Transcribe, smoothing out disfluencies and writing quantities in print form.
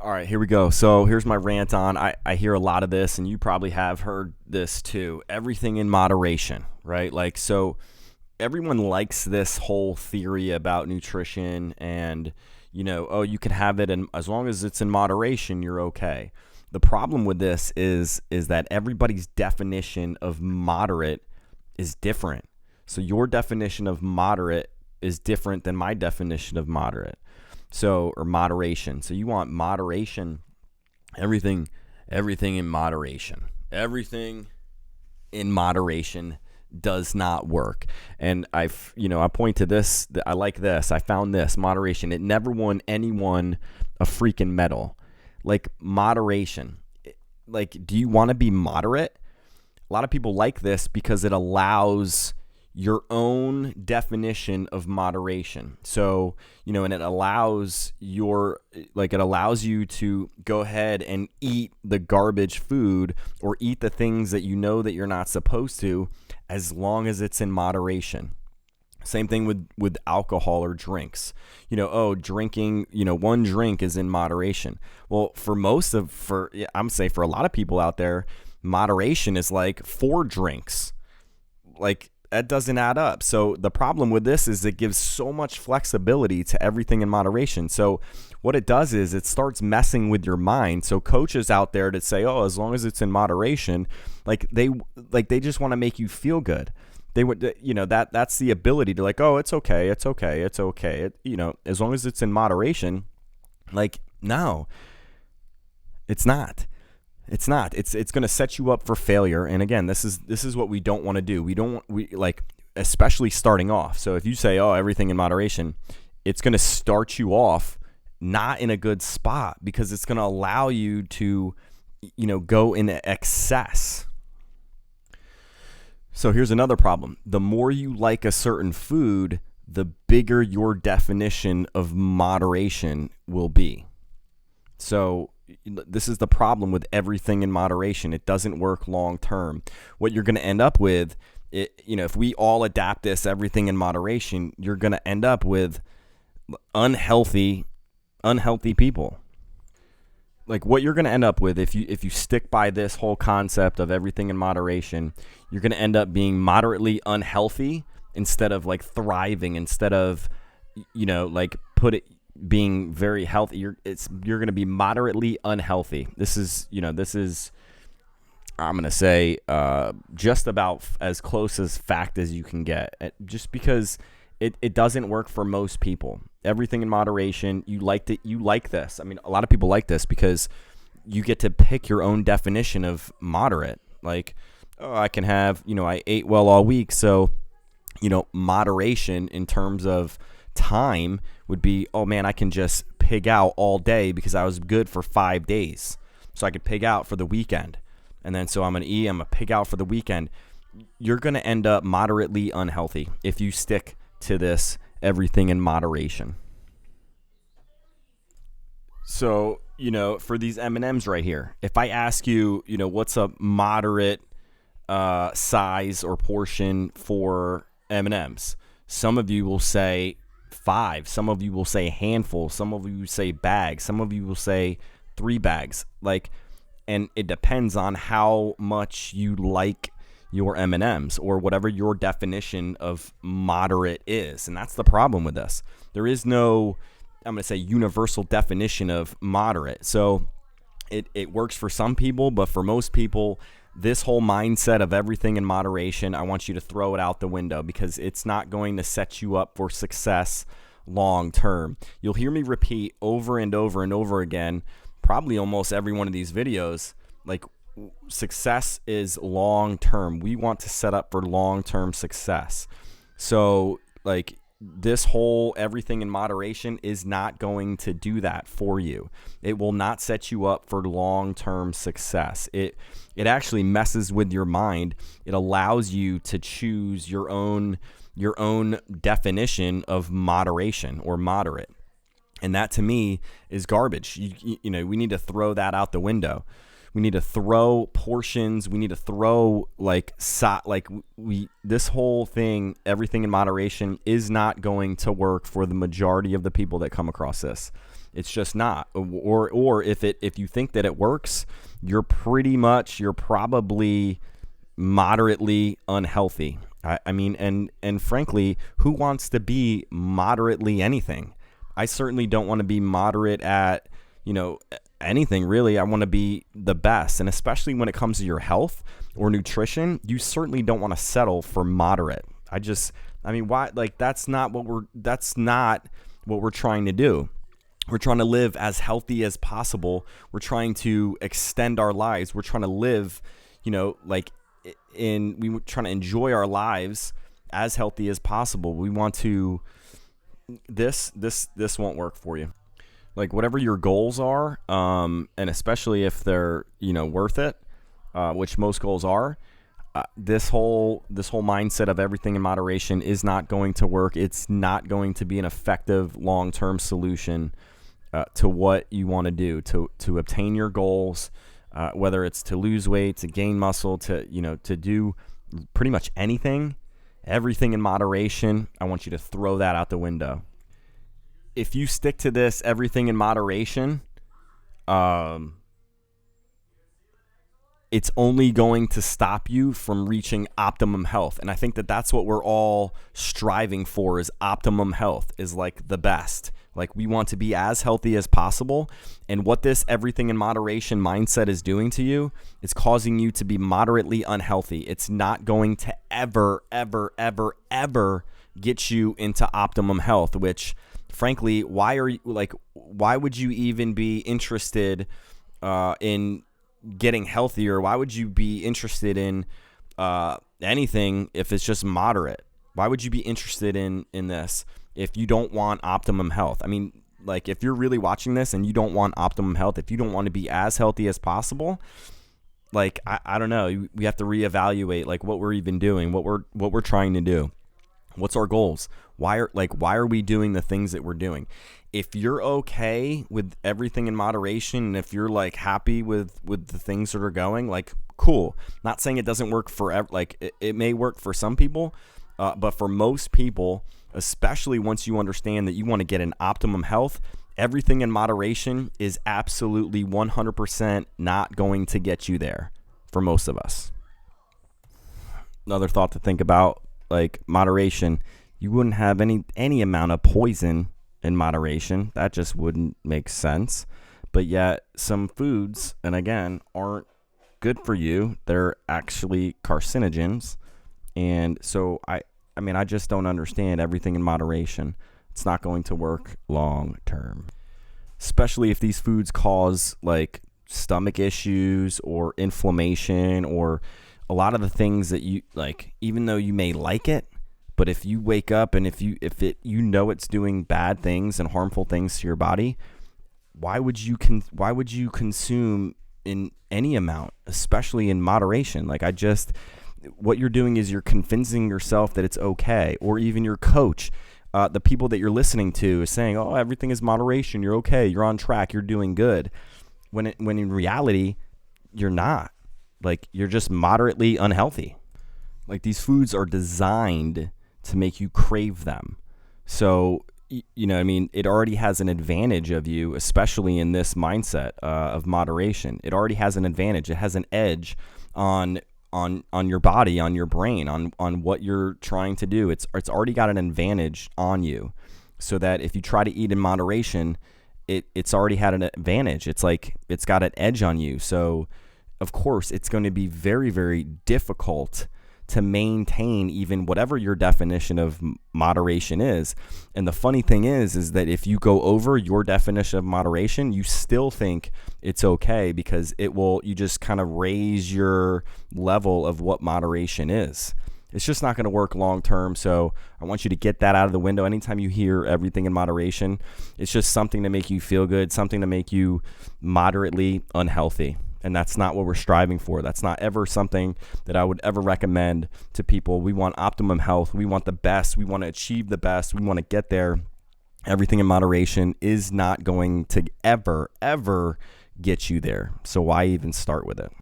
All right, here we go. So here's my rant on. I hear a lot of this, and you probably have heard this too. Everything in moderation, right? Like, so everyone likes this whole theory about nutrition and, oh, you can have it, and as long as it's in moderation, you're okay. The problem with this is that everybody's definition of moderate is different. So your definition of moderate is different than my definition of moderate. So, or moderation. So you want moderation, everything in moderation. Everything in moderation does not work. And I point to this, I like this. I found this moderation. It never won anyone a freaking medal. Like moderation. Like, do you want to be moderate? A lot of people like this because it allows your own definition of moderation. So, and it allows it allows you to go ahead and eat the garbage food or eat the things that that you're not supposed to, as long as it's in moderation. Same thing with alcohol or drinks. Drinking, one drink is in moderation. Well, I'm saying for a lot of people out there, moderation is like 4 drinks. Like, that doesn't add up. So the problem with this is it gives so much flexibility to everything in moderation. So what it does is it starts messing with your mind. So coaches out there that say, "Oh, as long as it's in moderation," they just want to make you feel good. They would, that's the ability to "Oh, it's okay. It's okay. It's okay." As long as it's in moderation. No, it's not. It's not. It's going to set you up for failure. And again, this is what we don't want to do. Especially starting off. So if you say, "Oh, everything in moderation," it's going to start you off not in a good spot, because it's going to allow you to, go into excess. So here's another problem. The more you like a certain food, the bigger your definition of moderation will be. So this is the problem with everything in moderation. It doesn't work long term. What you're going to end up with, if we all adapt this everything in moderation, you're going to end up with unhealthy people. Like, what you're going to end up with if you stick by this whole concept of everything in moderation, you're going to end up being moderately unhealthy instead of thriving, instead of being very healthy. You're going to be moderately unhealthy. This is I'm going to say just about as close as fact as you can get, just because it doesn't work for most people. Everything in moderation. You like this. I mean, a lot of people like this because you get to pick your own definition of moderate. Like, "Oh, I can have, I ate well all week." So, moderation in terms of time would be, "Oh man, I can just pig out all day because I was good for 5 days. So I could pig out for the weekend. And then so I'm going to pig out for the weekend." You're going to end up moderately unhealthy if you stick to this everything in moderation. So, for these M&Ms right here, if I ask you, what's a moderate size or portion for M&Ms, some of you will say 5, some of you will say handful, some of you say bag, some of you will say 3 bags. And it depends on how much you like your M&Ms or whatever your definition of moderate is. And that's the problem with this. There is no, I'm going to say, universal definition of moderate. So it works for some people, but for most people, this whole mindset of everything in moderation, I want you to throw it out the window, because it's not going to set you up for success long term. You'll hear me repeat over and over and over again, probably almost every one of these videos, success is long term. We want to set up for long term success. So this whole everything in moderation is not going to do that for you. It will not set you up for long term success. It actually messes with your mind. It allows you to choose your own definition of moderation or moderate. And that, to me, is garbage. We need to throw that out the window. We need to throw portions. We need to throw this whole thing, everything in moderation, is not going to work for the majority of the people that come across this. It's just not. Or if you think that it works, you're probably moderately unhealthy. I mean, and frankly, who wants to be moderately anything? I certainly don't want to be moderate at, anything really. I want to be the best. And especially when it comes to your health or nutrition, you certainly don't want to settle for moderate. Why? Like, that's not what we're trying to do. We're trying to live as healthy as possible. We're trying to extend our lives. We're trying to live, we were trying to enjoy our lives as healthy as possible. We want to, this won't work for you. Like, whatever your goals are, and especially if they're, worth it, which most goals are, this whole mindset of everything in moderation is not going to work. It's not going to be an effective long-term solution to what you want to do to obtain your goals, whether it's to lose weight, to gain muscle, to do pretty much anything. Everything in moderation, I want you to throw that out the window. If you stick to this everything in moderation, it's only going to stop you from reaching optimum health. And I think that that's what we're all striving for, is optimum health, is like the best. Like, we want to be as healthy as possible. And what this everything in moderation mindset is doing to you, it's causing you to be moderately unhealthy. It's not going to ever, ever, ever, ever get you into optimum health, which frankly, why would you even be interested in getting healthier? Why would you be interested in anything if it's just moderate? Why would you be interested in this if you don't want optimum health? I mean, like, if you're really watching this and you don't want optimum health, if you don't want to be as healthy as possible, like, I don't know, we have to reevaluate like what we're even doing, what we're trying to do. What's our goals? Why are we doing the things that we're doing? If you're okay with everything in moderation, and if you're like happy with the things that are going, like, cool. Not saying it doesn't work forever. Like, it may work for some people, but for most people, especially once you understand that you want to get an optimum health, everything in moderation is absolutely 100% not going to get you there for most of us. Another thought to think about, like, moderation, you wouldn't have any amount of poison in moderation. That just wouldn't make sense. But yet some foods, and again, aren't good for you. They're actually carcinogens. And so I just don't understand everything in moderation. It's not going to work long term, especially if these foods cause like stomach issues or inflammation, or a lot of the things that you like, even though you may like it, but if you wake up and if it's doing bad things and harmful things to your body, why would you consume in any amount, especially in moderation? Like, what you're doing is you're convincing yourself that it's okay, or even your coach, the people that you're listening to is saying, oh, everything is moderation, you're okay, you're on track, you're doing good. When in reality, you're not. Like, you're just moderately unhealthy. Like, these foods are designed to make you crave them. So, it already has an advantage of you, especially in this mindset of moderation. It already has an advantage. It has an edge on your body, on your brain, on what you're trying to do. It's already got an advantage on you, so that if you try to eat in moderation, it's already had an advantage. It's like it's got an edge on you. So of course it's going to be very, very difficult to maintain even whatever your definition of moderation is. And the funny thing is that if you go over your definition of moderation, you still think it's okay, because you just kind of raise your level of what moderation is. It's just not going to work long term. So I want you to get that out of the window. Anytime you hear everything in moderation, it's just something to make you feel good, something to make you moderately unhealthy. And that's not what we're striving for. That's not ever something that I would ever recommend to people. We want optimum health. We want the best. We want to achieve the best. We want to get there. Everything in moderation is not going to ever, ever get you there. So why even start with it?